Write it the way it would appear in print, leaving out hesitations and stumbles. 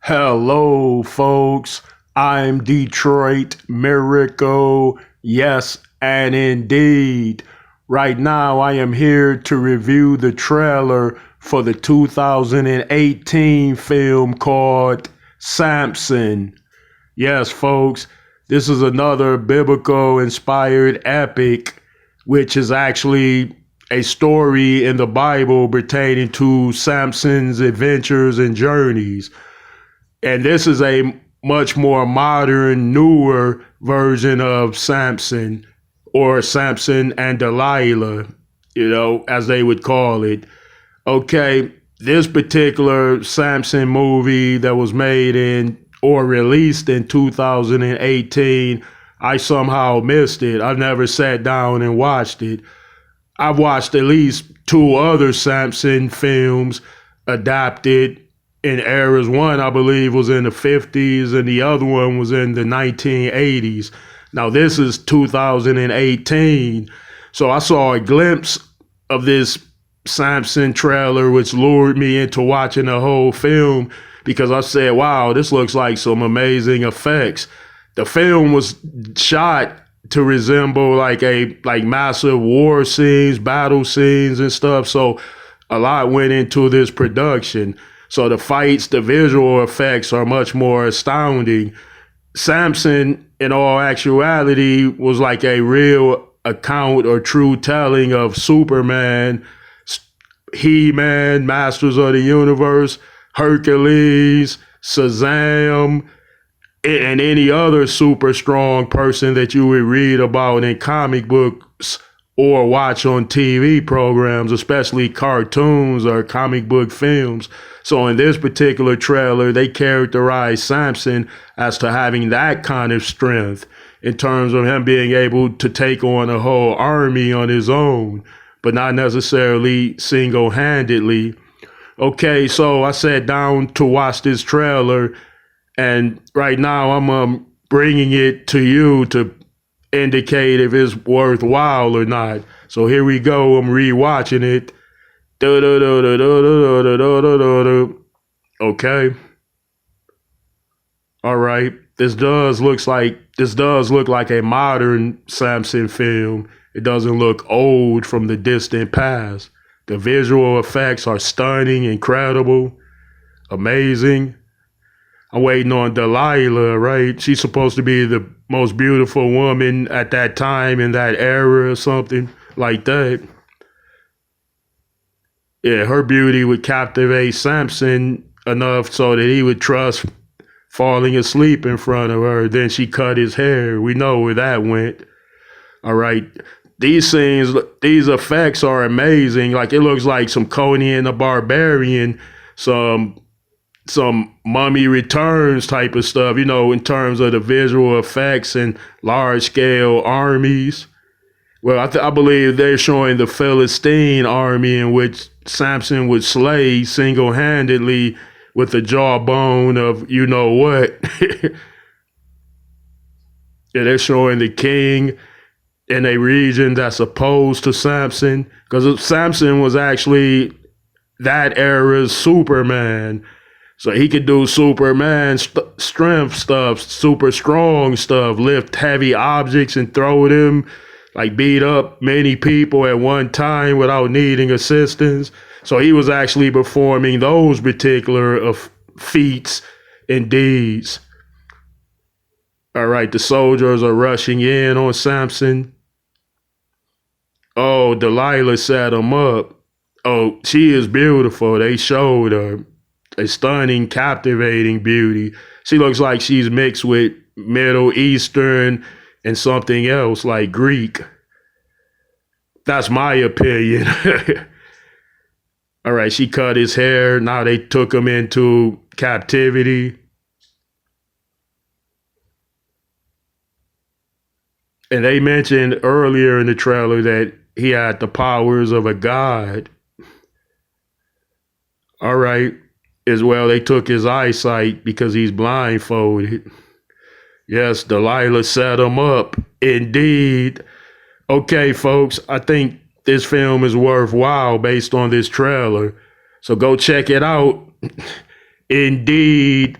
Hello, folks. I'm Detroit Miracle. Yes, and indeed. Right now, I am here to review the trailer for the 2018 film called Samson. Yes, folks, this is another biblical inspired epic, which is actually a story in the Bible pertaining to Samson's adventures and journeys. And this is a much more modern, newer version of Samson, or Samson and Delilah, as they would call it. Okay, this particular Samson movie that was made in or released in 2018, I somehow missed it. I never sat down and watched it. I've watched at least two other Samson films adapted in eras. One, I believe, was in the 50s, and the other one was in the 1980s. Now, this is 2018. So I saw a glimpse of this Samson trailer, which lured me into watching the whole film because I said, wow, this looks like some amazing effects. The film was shot to resemble like massive war scenes, battle scenes and stuff. So a lot went into this production. So the fights, the visual effects are much more astounding. Samson, in all actuality, was like a real account or true telling of Superman, He-Man, Masters of the Universe, Hercules, Shazam, and any other super strong person that you would read about in comic books or watch on TV programs, especially cartoons or comic book films. So in this particular trailer, they characterize Samson as to having that kind of strength in terms of him being able to take on a whole army on his own, but not necessarily single-handedly. Okay, so I sat down to watch this trailer, and right now I'm bringing it to you to indicate if it's worthwhile or not. So here we go. I'm rewatching it. Okay. All right. This does look like a modern Samson film. It doesn't look old from the distant past. The visual effects are stunning, incredible, amazing. I'm waiting on Delilah, right? She's supposed to be the most beautiful woman at that time in that era or something like that. Yeah, her beauty would captivate Samson enough so that he would trust falling asleep in front of her. Then she cut his hair. We know where that went. All right. These scenes, these effects are amazing. Like, it looks like some Conan the Barbarian, some Mummy Returns type of stuff, in terms of the visual effects and large scale armies. Well, I believe they're showing the Philistine army in which Samson would slay single-handedly with the jawbone of you-know-what. Yeah, they're showing the king in a region that's opposed to Samson, because Samson was actually that era's Superman. So he could do Superman strength stuff, super strong stuff, lift heavy objects and throw them, like beat up many people at one time without needing assistance. So he was actually performing those particular feats and deeds. All right, the soldiers are rushing in on Samson. Oh, Delilah set him up. Oh, she is beautiful. They showed her a stunning, captivating beauty. She looks like she's mixed with Middle Eastern and something else like Greek. That's my opinion. All right, she cut his hair. Now they took him into captivity. And they mentioned earlier in the trailer that he had the powers of a god. All right. As well, they took his eyesight because he's blindfolded. Yes, Delilah set him up. Indeed. Okay, folks, I think this film is worthwhile based on this trailer. So go check it out. Indeed.